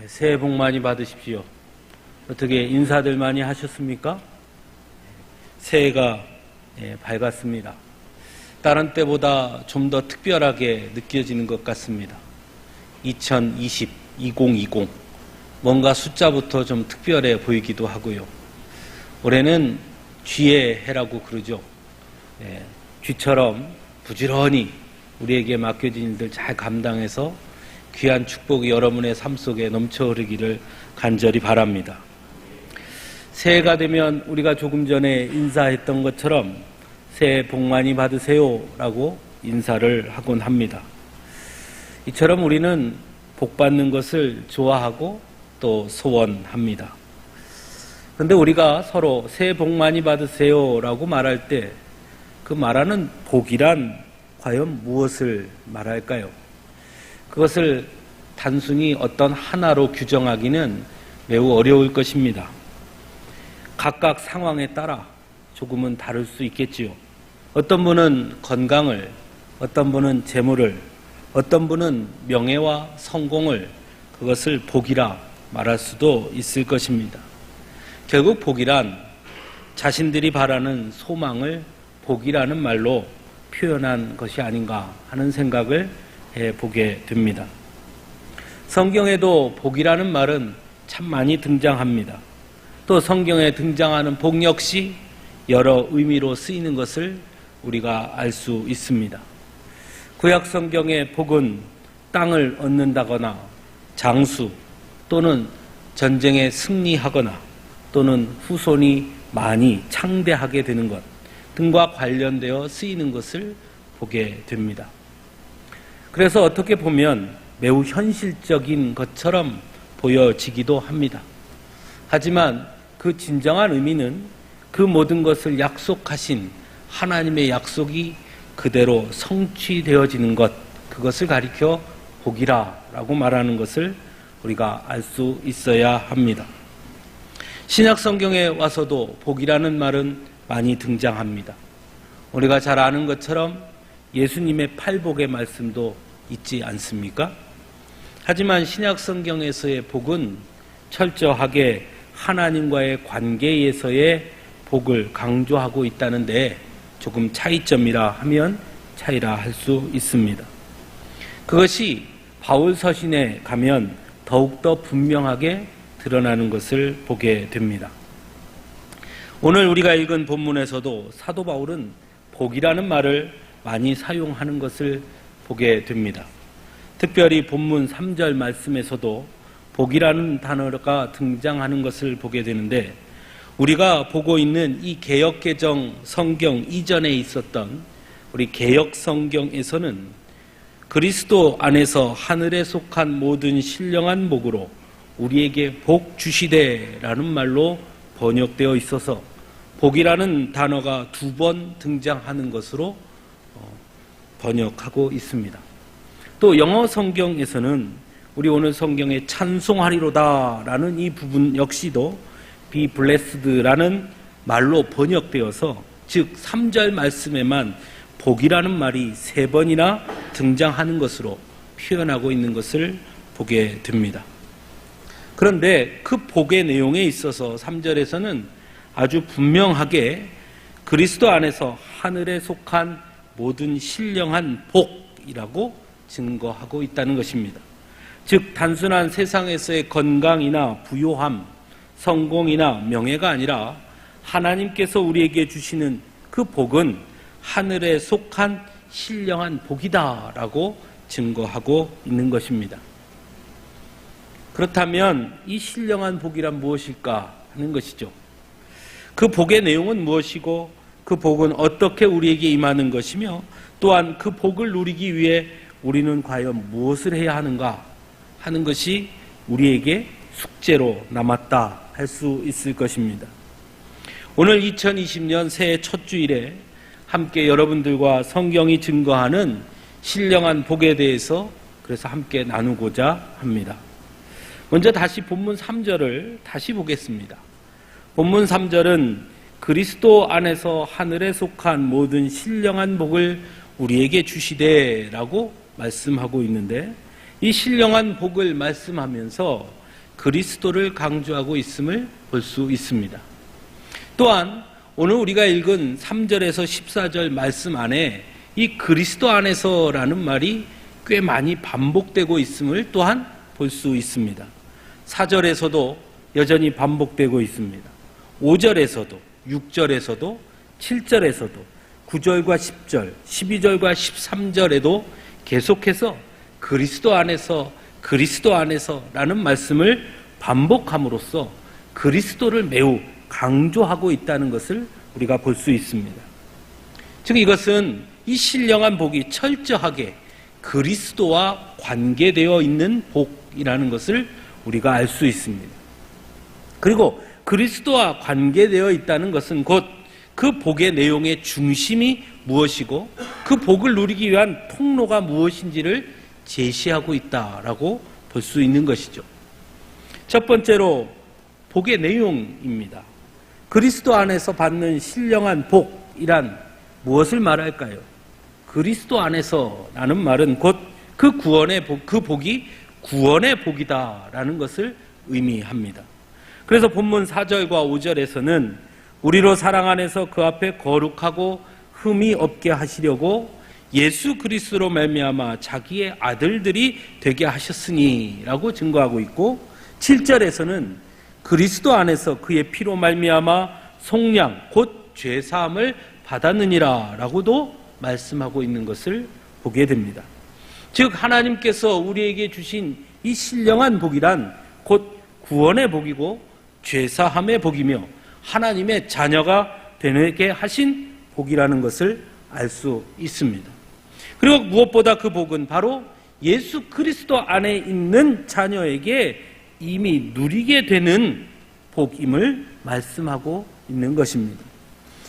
새해 복 많이 받으십시오. 어떻게 인사들 많이 하셨습니까? 새해가 밝았습니다. 다른 때보다 좀 더 특별하게 느껴지는 것 같습니다. 2020, 2020 뭔가 숫자부터 좀 특별해 보이기도 하고요. 올해는 쥐의 해라고 그러죠. 쥐처럼 부지런히 우리에게 맡겨진 일들 잘 감당해서 귀한 축복이 여러분의 삶 속에 넘쳐 흐르기를 간절히 바랍니다. 새해가 되면 우리가 조금 전에 인사했던 것처럼 새해 복 많이 받으세요 라고 인사를 하곤 합니다. 이처럼 우리는 복 받는 것을 좋아하고 또 소원합니다. 그런데 우리가 서로 새해 복 많이 받으세요 라고 말할 때 그 말하는 복이란 과연 무엇을 말할까요? 그것을 단순히 어떤 하나로 규정하기는 매우 어려울 것입니다. 각각 상황에 따라 조금은 다를 수 있겠지요. 어떤 분은 건강을, 어떤 분은 재물을, 어떤 분은 명예와 성공을 그것을 복이라 말할 수도 있을 것입니다. 결국 복이란 자신들이 바라는 소망을 복이라는 말로 표현한 것이 아닌가 하는 생각을 해보게 됩니다. 성경에도 복이라는 말은 참 많이 등장합니다. 또 성경에 등장하는 복 역시 여러 의미로 쓰이는 것을 우리가 알 수 있습니다. 구약 성경의 복은 땅을 얻는다거나 장수 또는 전쟁에 승리하거나 또는 후손이 많이 창대하게 되는 것 등과 관련되어 쓰이는 것을 보게 됩니다. 그래서 어떻게 보면 매우 현실적인 것처럼 보여지기도 합니다. 하지만 그 진정한 의미는 그 모든 것을 약속하신 하나님의 약속이 그대로 성취되어지는 것, 그것을 가리켜 복이라고 말하는 것을 우리가 알 수 있어야 합니다. 신약 성경에 와서도 복이라는 말은 많이 등장합니다. 우리가 잘 아는 것처럼 예수님의 팔복의 말씀도 있지 않습니까? 하지만 신약 성경에서의 복은 철저하게 하나님과의 관계에서의 복을 강조하고 있다는데 조금 차이점이라 하면 차이라 할 수 있습니다. 그것이 바울 서신에 가면 더욱더 분명하게 드러나는 것을 보게 됩니다. 오늘 우리가 읽은 본문에서도 사도 바울은 복이라는 말을 많이 사용하는 것을 보게 됩니다. 특별히 본문 3절 말씀에서도 복이라는 단어가 등장하는 것을 보게 되는데 우리가 보고 있는 이 개역개정 성경 이전에 있었던 우리 개역 성경에서는 그리스도 안에서 하늘에 속한 모든 신령한 복으로 우리에게 복 주시되라는 말로 번역되어 있어서 복이라는 단어가 2번 등장하는 것으로 번역하고 있습니다. 또 영어 성경에서는 우리 오늘 성경에 찬송하리로다 라는 이 부분 역시도 be blessed라는 말로 번역되어서 즉 3절 말씀에만 복이라는 말이 3번이나 등장하는 것으로 표현하고 있는 것을 보게 됩니다. 그런데 그 복의 내용에 있어서 3절에서는 아주 분명하게 그리스도 안에서 하늘에 속한 모든 신령한 복이라고 증거하고 있다는 것입니다. 즉 단순한 세상에서의 건강이나 부요함, 성공이나 명예가 아니라 하나님께서 우리에게 주시는 그 복은 하늘에 속한 신령한 복이다라고 증거하고 있는 것입니다. 그렇다면 이 신령한 복이란 무엇일까 하는 것이죠. 그 복의 내용은 무엇이고 그 복은 어떻게 우리에게 임하는 것이며 또한 그 복을 누리기 위해 우리는 과연 무엇을 해야 하는가 하는 것이 우리에게 숙제로 남았다 할 수 있을 것입니다. 오늘 2020년 새해 첫 주일에 함께 여러분들과 성경이 증거하는 신령한 복에 대해서 그래서 함께 나누고자 합니다. 먼저 다시 본문 3절을 다시 보겠습니다. 본문 3절은 그리스도 안에서 하늘에 속한 모든 신령한 복을 우리에게 주시되라고 말씀하고 있는데 이 신령한 복을 말씀하면서 그리스도를 강조하고 있음을 볼 수 있습니다. 또한 오늘 우리가 읽은 3절에서 14절 말씀 안에 이 그리스도 안에서라는 말이 꽤 많이 반복되고 있음을 또한 볼 수 있습니다. 4절에서도 여전히 반복되고 있습니다. 5절에서도, 6절에서도, 7절에서도, 9절과 10절, 12절과 13절에도 계속해서 그리스도 안에서라는 말씀을 반복함으로써 그리스도를 매우 강조하고 있다는 것을 우리가 볼 수 있습니다. 즉 이것은 이 신령한 복이 철저하게 그리스도와 관계되어 있는 복이라는 것을 우리가 알 수 있습니다. 그리고 그리스도와 관계되어 있다는 것은 곧 그 복의 내용의 중심이 무엇이고 그 복을 누리기 위한 통로가 무엇인지를 제시하고 있다라고 볼 수 있는 것이죠. 첫 번째로 복의 내용입니다. 그리스도 안에서 받는 신령한 복이란 무엇을 말할까요? 그리스도 안에서라는 말은 곧 그 구원의 복, 그 복이 구원의 복이다라는 것을 의미합니다. 그래서 본문 4절과 5절에서는 우리로 사랑 안에서 그 앞에 거룩하고 흠이 없게 하시려고 예수 그리스도로 말미암아 자기의 아들들이 되게 하셨으니 라고 증거하고 있고, 7절에서는 그리스도 안에서 그의 피로 말미암아 속량 곧 죄사함을 받았느니라 라고도 말씀하고 있는 것을 보게 됩니다. 즉 하나님께서 우리에게 주신 이 신령한 복이란 곧 구원의 복이고 죄사함의 복이며 하나님의 자녀가 되게 하신 복이라는 것을 알 수 있습니다. 그리고 무엇보다 그 복은 바로 예수 그리스도 안에 있는 자녀에게 이미 누리게 되는 복임을 말씀하고 있는 것입니다.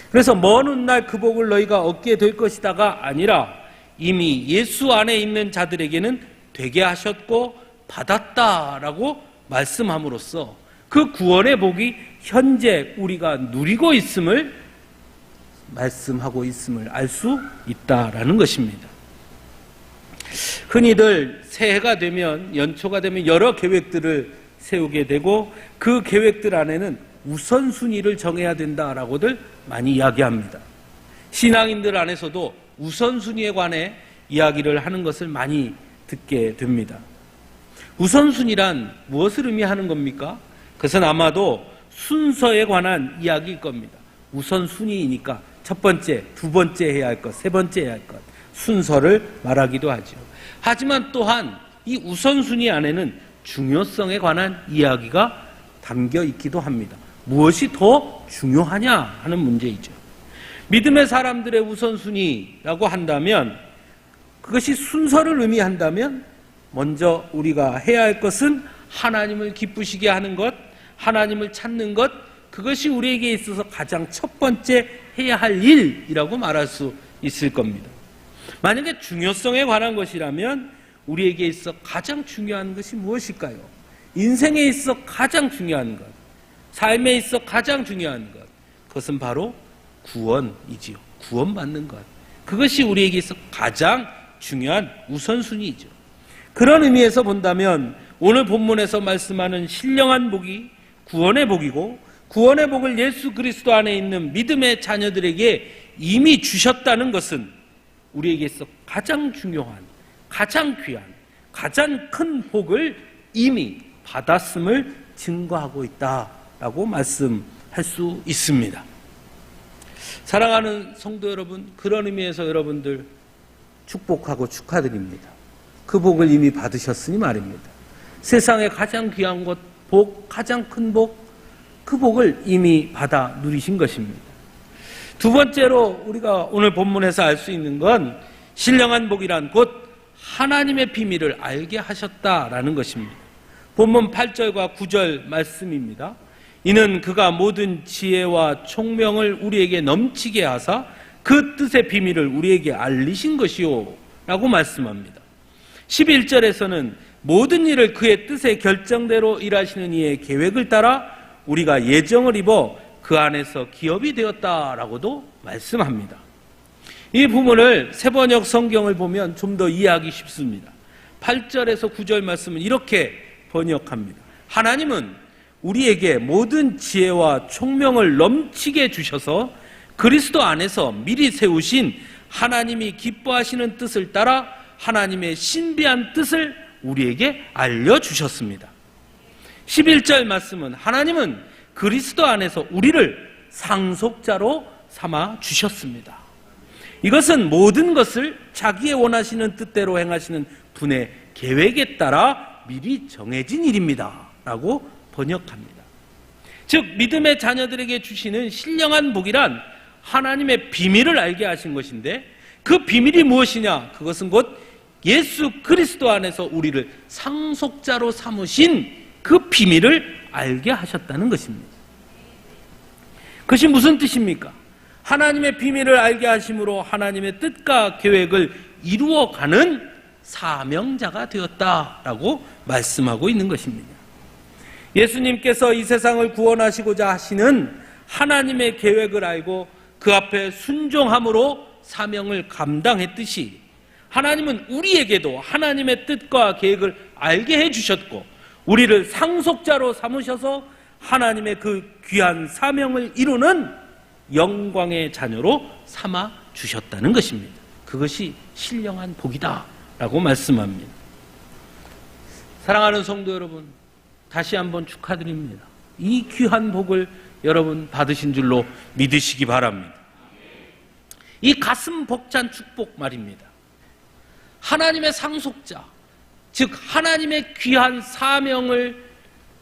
그래서 먼 훗날 그 복을 너희가 얻게 될 것이다가 아니라 이미 예수 안에 있는 자들에게는 되게 하셨고 받았다라고 말씀함으로써 그 구원의 복이 현재 우리가 누리고 있음을 말씀하고 있음을 알 수 있다라는 것입니다. 흔히들 새해가 되면, 연초가 되면 여러 계획들을 세우게 되고 그 계획들 안에는 우선순위를 정해야 된다라고들 많이 이야기합니다. 신앙인들 안에서도 우선순위에 관해 이야기를 하는 것을 많이 듣게 됩니다. 우선순위란 무엇을 의미하는 겁니까? 그것은 아마도 순서에 관한 이야기일 겁니다. 우선순위이니까 첫 번째, 두 번째 해야 할 것, 세 번째 해야 할 것, 순서를 말하기도 하죠. 하지만 또한 이 우선순위 안에는 중요성에 관한 이야기가 담겨 있기도 합니다. 무엇이 더 중요하냐 하는 문제이죠. 믿음의 사람들의 우선순위라고 한다면, 그것이 순서를 의미한다면 먼저 우리가 해야 할 것은 하나님을 기쁘시게 하는 것, 하나님을 찾는 것, 그것이 우리에게 있어서 가장 첫 번째 해야 할 일이라고 말할 수 있을 겁니다. 만약에 중요성에 관한 것이라면 우리에게 있어 가장 중요한 것이 무엇일까요? 인생에 있어 가장 중요한 것, 삶에 있어 가장 중요한 것, 그것은 바로 구원이지요. 구원받는 것. 그것이 우리에게 있어 가장 중요한 우선순위이죠. 그런 의미에서 본다면 오늘 본문에서 말씀하는 신령한 복이 구원의 복이고, 구원의 복을 예수 그리스도 안에 있는 믿음의 자녀들에게 이미 주셨다는 것은 우리에게 있어 가장 중요한, 가장 귀한, 가장 큰 복을 이미 받았음을 증거하고 있다라고 말씀할 수 있습니다. 사랑하는 성도 여러분, 그런 의미에서 여러분들 축복하고 축하드립니다. 그 복을 이미 받으셨으니 말입니다. 세상에 가장 귀한 것, 복, 가장 큰 복, 그 복을 이미 받아 누리신 것입니다. 두 번째로 우리가 오늘 본문에서 알 수 있는 건 신령한 복이란 곧 하나님의 비밀을 알게 하셨다라는 것입니다. 본문 8절과 9절 말씀입니다. 이는 그가 모든 지혜와 총명을 우리에게 넘치게 하사 그 뜻의 비밀을 우리에게 알리신 것이요 라고 말씀합니다. 11절에서는 모든 일을 그의 뜻의 결정대로 일하시는 이의 계획을 따라 우리가 예정을 입어 그 안에서 기업이 되었다라고도 말씀합니다. 이 부분을 새번역 성경을 보면 좀 더 이해하기 쉽습니다. 8절에서 9절 말씀은 이렇게 번역합니다. 하나님은 우리에게 모든 지혜와 총명을 넘치게 주셔서 그리스도 안에서 미리 세우신 하나님이 기뻐하시는 뜻을 따라 하나님의 신비한 뜻을 우리에게 알려주셨습니다. 11절 말씀은 하나님은 그리스도 안에서 우리를 상속자로 삼아 주셨습니다. 이것은 모든 것을 자기의 원하시는 뜻대로 행하시는 분의 계획에 따라 미리 정해진 일입니다 라고 번역합니다. 즉 믿음의 자녀들에게 주시는 신령한 복이란 하나님의 비밀을 알게 하신 것인데, 그 비밀이 무엇이냐? 그것은 곧 예수 그리스도 안에서 우리를 상속자로 삼으신 그 비밀을 알게 하셨다는 것입니다. 그것이 무슨 뜻입니까? 하나님의 비밀을 알게 하심으로 하나님의 뜻과 계획을 이루어가는 사명자가 되었다라고 말씀하고 있는 것입니다. 예수님께서 이 세상을 구원하시고자 하시는 하나님의 계획을 알고 그 앞에 순종함으로 사명을 감당했듯이, 하나님은 우리에게도 하나님의 뜻과 계획을 알게 해주셨고 우리를 상속자로 삼으셔서 하나님의 그 귀한 사명을 이루는 영광의 자녀로 삼아 주셨다는 것입니다. 그것이 신령한 복이다 라고 말씀합니다. 사랑하는 성도 여러분, 다시 한번 축하드립니다. 이 귀한 복을 여러분 받으신 줄로 믿으시기 바랍니다. 이 가슴 벅찬 축복 말입니다. 하나님의 상속자, 즉 하나님의 귀한 사명을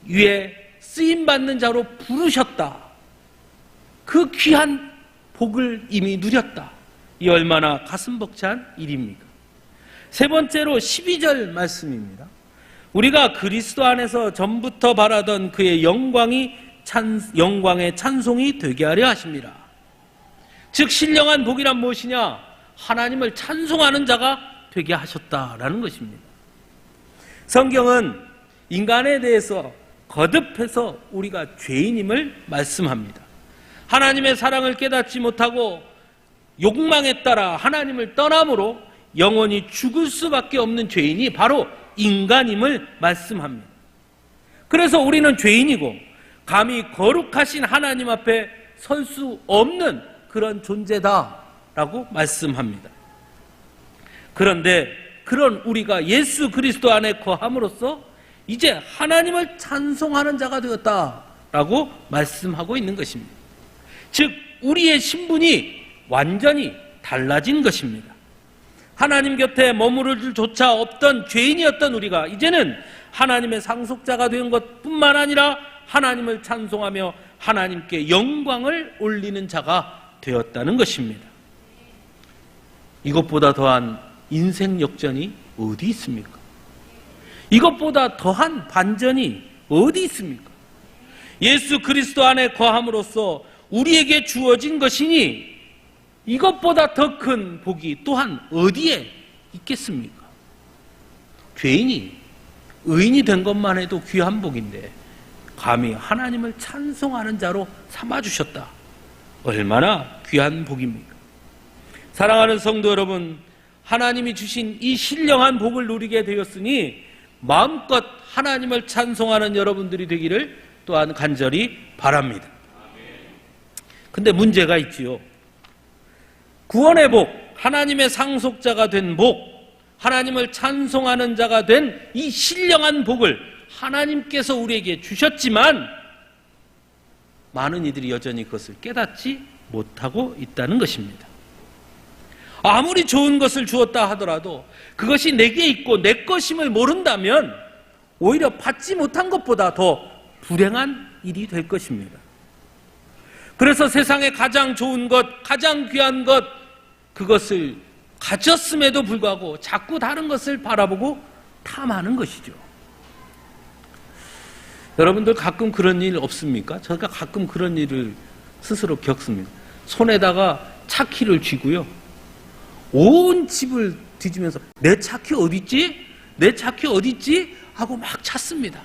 위해 쓰임받는 자로 부르셨다. 그 귀한 복을 이미 누렸다. 이 얼마나 가슴 벅찬 일입니까? 세 번째로 12절 말씀입니다. 우리가 그리스도 안에서 전부터 바라던 그의 영광의 찬송이 되게 하려 하십니다. 즉 신령한 복이란 무엇이냐? 하나님을 찬송하는 자가 되게 하셨다라는 것입니다. 성경은 인간에 대해서 거듭해서 우리가 죄인임을 말씀합니다. 하나님의 사랑을 깨닫지 못하고 욕망에 따라 하나님을 떠남으로 영원히 죽을 수밖에 없는 죄인이 바로 인간임을 말씀합니다. 그래서 우리는 죄인이고 감히 거룩하신 하나님 앞에 설 수 없는 그런 존재다라고 말씀합니다. 그런데 그런 우리가 예수 그리스도 안에 거함으로써 이제 하나님을 찬송하는 자가 되었다라고 말씀하고 있는 것입니다. 즉 우리의 신분이 완전히 달라진 것입니다. 하나님 곁에 머무를 조차 없던 죄인이었던 우리가 이제는 하나님의 상속자가 된 것뿐만 아니라 하나님을 찬송하며 하나님께 영광을 올리는 자가 되었다는 것입니다. 이것보다 더한 인생 역전이 어디 있습니까? 이것보다 더한 반전이 어디 있습니까? 예수 그리스도 안에 거함으로써 우리에게 주어진 것이니 이것보다 더 큰 복이 또한 어디에 있겠습니까? 죄인이 의인이 된 것만 해도 귀한 복인데 감히 하나님을 찬송하는 자로 삼아주셨다. 얼마나 귀한 복입니까? 사랑하는 성도 여러분, 하나님이 주신 이 신령한 복을 누리게 되었으니 마음껏 하나님을 찬송하는 여러분들이 되기를 또한 간절히 바랍니다. 근데 문제가 있지요. 구원의 복, 하나님의 상속자가 된 복, 하나님을 찬송하는 자가 된 이 신령한 복을 하나님께서 우리에게 주셨지만 많은 이들이 여전히 그것을 깨닫지 못하고 있다는 것입니다. 아무리 좋은 것을 주었다 하더라도 그것이 내게 있고 내 것임을 모른다면 오히려 받지 못한 것보다 더 불행한 일이 될 것입니다. 그래서 세상에 가장 좋은 것, 가장 귀한 것, 그것을 가졌음에도 불구하고 자꾸 다른 것을 바라보고 탐하는 것이죠. 여러분들 가끔 그런 일 없습니까? 제가 가끔 그런 일을 스스로 겪습니다. 손에다가 차키를 쥐고요. 온 집을 뒤지면서 내 차키 어디 있지? 내 차키 어디 있지? 하고 막 찾습니다.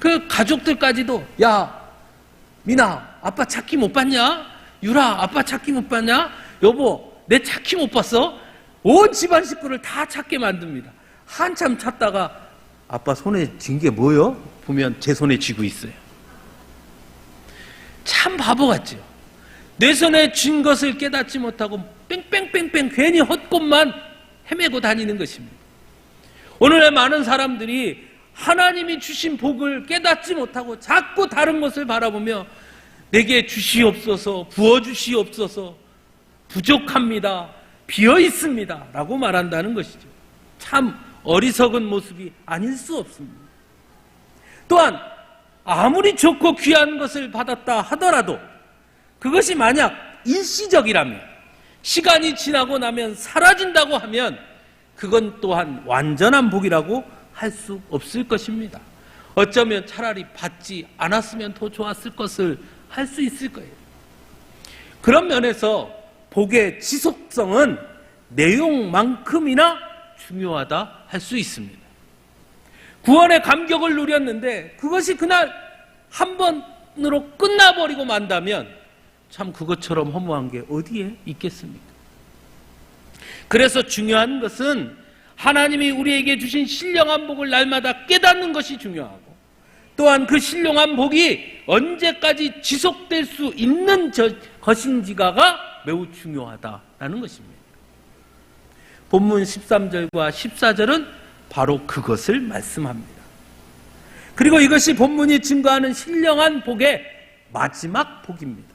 그 가족들까지도 야 미나 아빠 차키 못 봤냐? 유라 아빠 차키 못 봤냐? 여보 내 차키 못 봤어? 온 집안 식구를 다 찾게 만듭니다. 한참 찾다가 아빠 손에 쥔 게 뭐요? 보면 제 손에 쥐고 있어요. 참 바보 같죠? 내 손에 쥔 것을 깨닫지 못하고 뺑뺑뺑뺑 괜히 헛것만 헤매고 다니는 것입니다. 오늘의 많은 사람들이 하나님이 주신 복을 깨닫지 못하고 자꾸 다른 것을 바라보며 내게 주시옵소서, 부어주시옵소서, 부족합니다, 비어 있습니다 라고 말한다는 것이죠. 참 어리석은 모습이 아닐 수 없습니다. 또한 아무리 좋고 귀한 것을 받았다 하더라도 그것이 만약 일시적이라면, 시간이 지나고 나면 사라진다고 하면 그건 또한 완전한 복이라고 할 수 없을 것입니다. 어쩌면 차라리 받지 않았으면 더 좋았을 것을 할 수 있을 거예요. 그런 면에서 복의 지속성은 내용만큼이나 중요하다 할 수 있습니다. 구원의 감격을 누렸는데 그것이 그날 한 번으로 끝나버리고 만다면 참 그것처럼 허무한 게 어디에 있겠습니까? 그래서 중요한 것은 하나님이 우리에게 주신 신령한 복을 날마다 깨닫는 것이 중요하고, 또한 그 신령한 복이 언제까지 지속될 수 있는 것인지가 매우 중요하다라는 것입니다. 본문 13절과 14절은 바로 그것을 말씀합니다. 그리고 이것이 본문이 증거하는 신령한 복의 마지막 복입니다.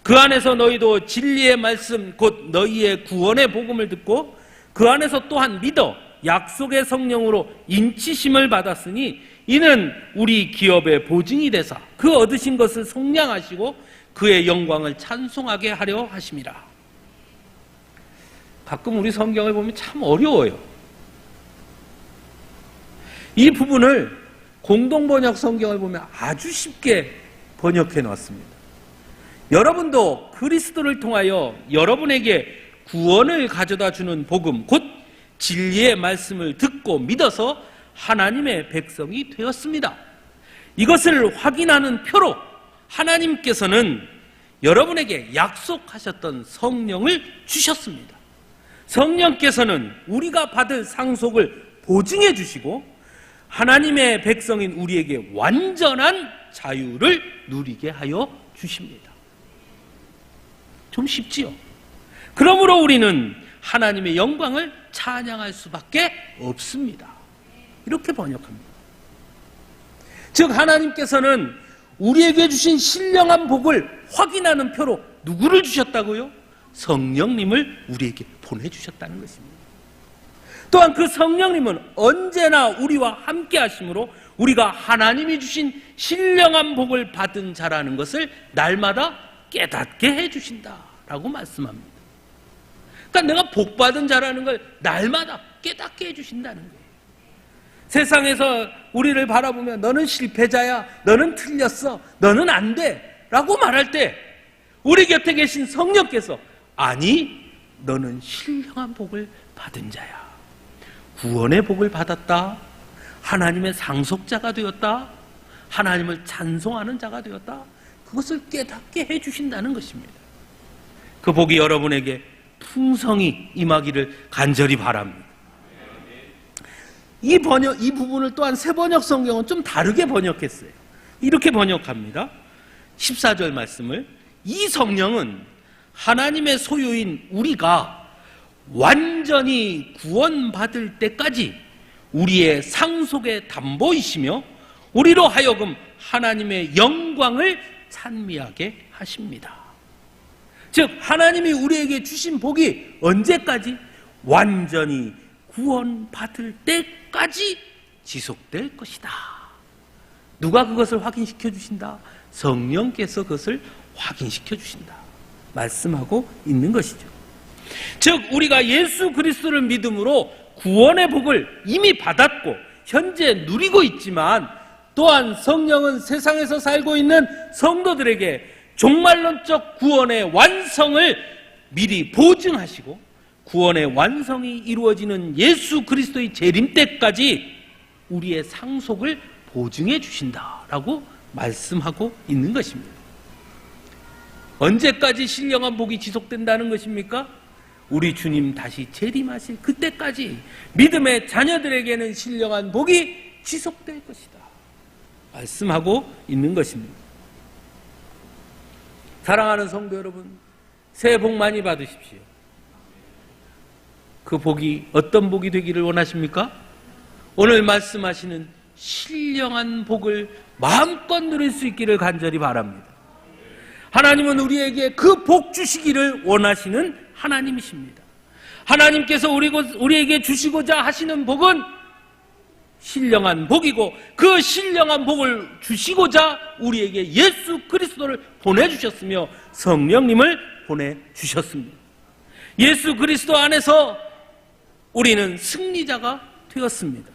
그 안에서 너희도 진리의 말씀 곧 너희의 구원의 복음을 듣고 그 안에서 또한 믿어 약속의 성령으로 인치심을 받았으니 이는 우리 기업의 보증이 되사 그 얻으신 것을 속량하시고 그의 영광을 찬송하게 하려 하심이라. 가끔 우리 성경을 보면 참 어려워요. 이 부분을 공동번역 성경을 보면 아주 쉽게 번역해 놨습니다. 여러분도 그리스도를 통하여 여러분에게 구원을 가져다 주는 복음, 곧 진리의 말씀을 듣고 믿어서 하나님의 백성이 되었습니다. 이것을 확인하는 표로 하나님께서는 여러분에게 약속하셨던 성령을 주셨습니다. 성령께서는 우리가 받을 상속을 보증해 주시고 하나님의 백성인 우리에게 완전한 자유를 누리게 하여 주십니다. 좀 쉽지요? 그러므로 우리는 하나님의 영광을 찬양할 수밖에 없습니다. 이렇게 번역합니다. 즉 하나님께서는 우리에게 주신 신령한 복을 확인하는 표로 누구를 주셨다고요? 성령님을 우리에게 보내주셨다는 것입니다. 또한 그 성령님은 언제나 우리와 함께 하심으로 우리가 하나님이 주신 신령한 복을 받은 자라는 것을 날마다 깨닫게 해주신다라고 말씀합니다. 그러니까 내가 복 받은 자라는 걸 날마다 깨닫게 해주신다는 거예요. 세상에서 우리를 바라보면 너는 실패자야, 너는 틀렸어, 너는 안 돼 라고 말할 때 우리 곁에 계신 성령께서 아니, 너는 신령한 복을 받은 자야. 구원의 복을 받았다. 하나님의 상속자가 되었다. 하나님을 찬송하는 자가 되었다. 그것을 깨닫게 해주신다는 것입니다. 그 복이 여러분에게 풍성히 임하기를 간절히 바랍니다. 이 부분을 또한 새 번역 성경은 좀 다르게 번역했어요. 이렇게 번역합니다. 14절 말씀을 이 성령은 하나님의 소유인 우리가 완전히 구원받을 때까지 우리의 상속의 담보이시며 우리로 하여금 하나님의 영광을 찬미하게 하십니다. 즉 하나님이 우리에게 주신 복이 언제까지? 완전히 구원받을 때까지 지속될 것이다. 누가 그것을 확인시켜 주신다? 성령께서 그것을 확인시켜 주신다 말씀하고 있는 것이죠. 즉 우리가 예수 그리스도를 믿음으로 구원의 복을 이미 받았고 현재 누리고 있지만 또한 성령은 세상에서 살고 있는 성도들에게 종말론적 구원의 완성을 미리 보증하시고 구원의 완성이 이루어지는 예수 그리스도의 재림 때까지 우리의 상속을 보증해 주신다라고 말씀하고 있는 것입니다. 언제까지 신령한 복이 지속된다는 것입니까? 우리 주님 다시 재림하실 그때까지 믿음의 자녀들에게는 신령한 복이 지속될 것이다. 말씀하고 있는 것입니다. 사랑하는 성도 여러분, 새해 복 많이 받으십시오. 그 복이 어떤 복이 되기를 원하십니까? 오늘 말씀하시는 신령한 복을 마음껏 누릴 수 있기를 간절히 바랍니다. 하나님은 우리에게 그 복 주시기를 원하시는 하나님이십니다. 하나님께서 우리에게 주시고자 하시는 복은 신령한 복이고, 그 신령한 복을 주시고자 우리에게 예수 그리스도를 보내주셨으며 성령님을 보내주셨습니다. 예수 그리스도 안에서 우리는 승리자가 되었습니다.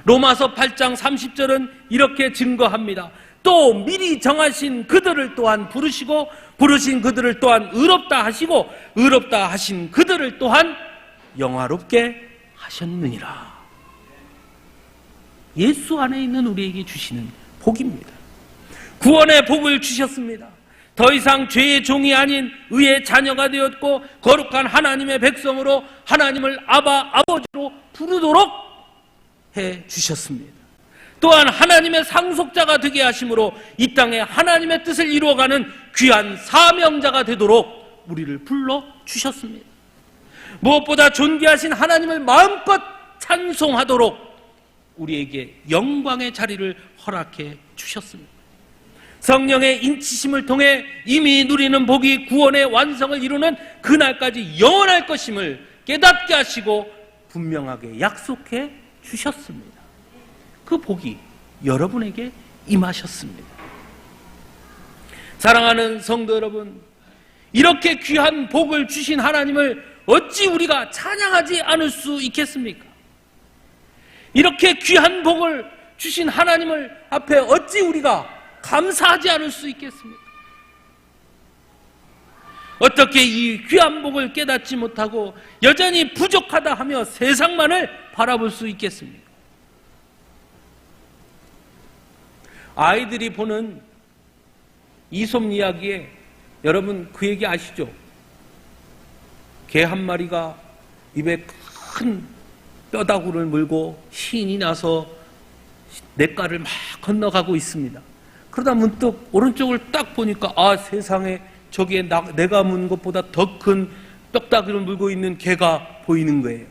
로마서 8장 30절은 이렇게 증거합니다. 또 미리 정하신 그들을 또한 부르시고, 부르신 그들을 또한 의롭다 하시고, 의롭다 하신 그들을 또한 영화롭게 하셨느니라. 예수 안에 있는 우리에게 주시는 복입니다. 구원의 복을 주셨습니다. 더 이상 죄의 종이 아닌 의의 자녀가 되었고, 거룩한 하나님의 백성으로 하나님을 아바, 아버지로 부르도록 해 주셨습니다. 또한 하나님의 상속자가 되게 하심으로 이 땅에 하나님의 뜻을 이루어가는 귀한 사명자가 되도록 우리를 불러주셨습니다. 무엇보다 존귀하신 하나님을 마음껏 찬송하도록 우리에게 영광의 자리를 허락해 주셨습니다. 성령의 인치심을 통해 이미 누리는 복이 구원의 완성을 이루는 그날까지 영원할 것임을 깨닫게 하시고 분명하게 약속해 주셨습니다. 그 복이 여러분에게 임하셨습니다. 사랑하는 성도 여러분, 이렇게 귀한 복을 주신 하나님을 어찌 우리가 찬양하지 않을 수 있겠습니까? 이렇게 귀한 복을 주신 하나님을 앞에 어찌 우리가 감사하지 않을 수 있겠습니까? 어떻게 이 귀한 복을 깨닫지 못하고 여전히 부족하다 하며 세상만을 바라볼 수 있겠습니까? 아이들이 보는 이솝 이야기에 여러분 그 얘기 아시죠? 개 한 마리가 입에 큰 뼈다구를 물고 신이 나서 냇가를 막 건너가고 있습니다. 그러다 문득 오른쪽을 딱 보니까 아, 세상에 저기에 내가 문 것보다 더 큰 뼈다귀를 물고 있는 개가 보이는 거예요.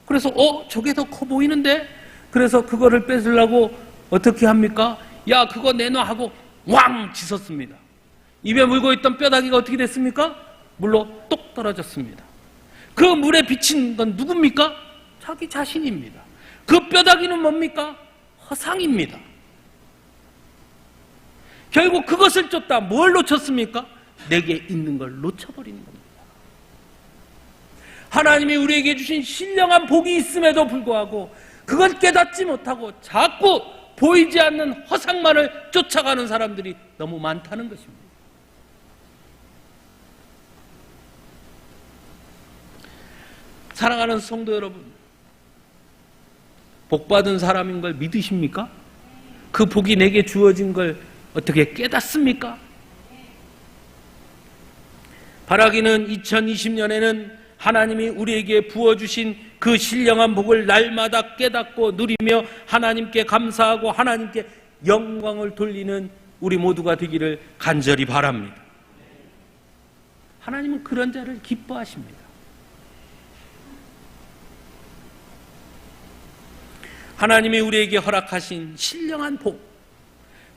그래서 저게 더 커 보이는데? 그래서 그거를 뺏으려고 어떻게 합니까? 야, 그거 내놔 하고 왕 짖었습니다. 입에 물고 있던 뼈다귀가 어떻게 됐습니까? 물로 똑 떨어졌습니다. 그 물에 비친 건 누굽니까? 자기 자신입니다. 그 뼈다귀는 뭡니까? 허상입니다. 결국 그것을 쫓다 뭘 놓쳤습니까? 내게 있는 걸 놓쳐버리는 겁니다. 하나님이 우리에게 주신 신령한 복이 있음에도 불구하고 그걸 깨닫지 못하고 자꾸 보이지 않는 허상만을 쫓아가는 사람들이 너무 많다는 것입니다. 사랑하는 성도 여러분, 복받은 사람인 걸 믿으십니까? 그 복이 내게 주어진 걸 어떻게 깨닫습니까? 바라기는 2020년에는 하나님이 우리에게 부어주신 그 신령한 복을 날마다 깨닫고 누리며 하나님께 감사하고 하나님께 영광을 돌리는 우리 모두가 되기를 간절히 바랍니다. 하나님은 그런 자를 기뻐하십니다. 하나님이 우리에게 허락하신 신령한 복,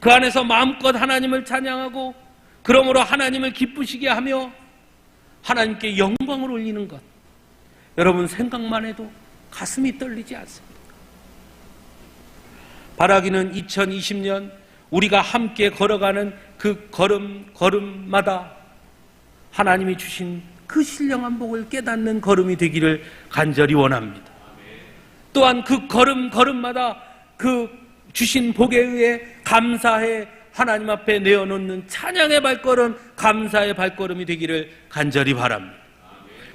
그 안에서 마음껏 하나님을 찬양하고 그러므로 하나님을 기쁘시게 하며 하나님께 영광을 올리는 것, 여러분 생각만 해도 가슴이 떨리지 않습니까? 바라기는 2020년 우리가 함께 걸어가는 그 걸음마다 하나님이 주신 그 신령한 복을 깨닫는 걸음이 되기를 간절히 원합니다. 또한 그 걸음마다 그 주신 복에 의해 감사해 하나님 앞에 내어놓는 찬양의 발걸음, 감사의 발걸음이 되기를 간절히 바랍니다.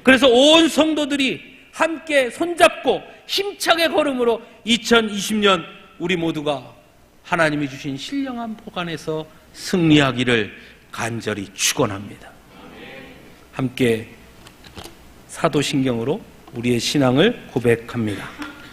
그래서 온 성도들이 함께 손잡고 힘차게 걸음으로 2020년 우리 모두가 하나님이 주신 신령한 복 안에서 승리하기를 간절히 축원합니다. 함께 사도신경으로 우리의 신앙을 고백합니다.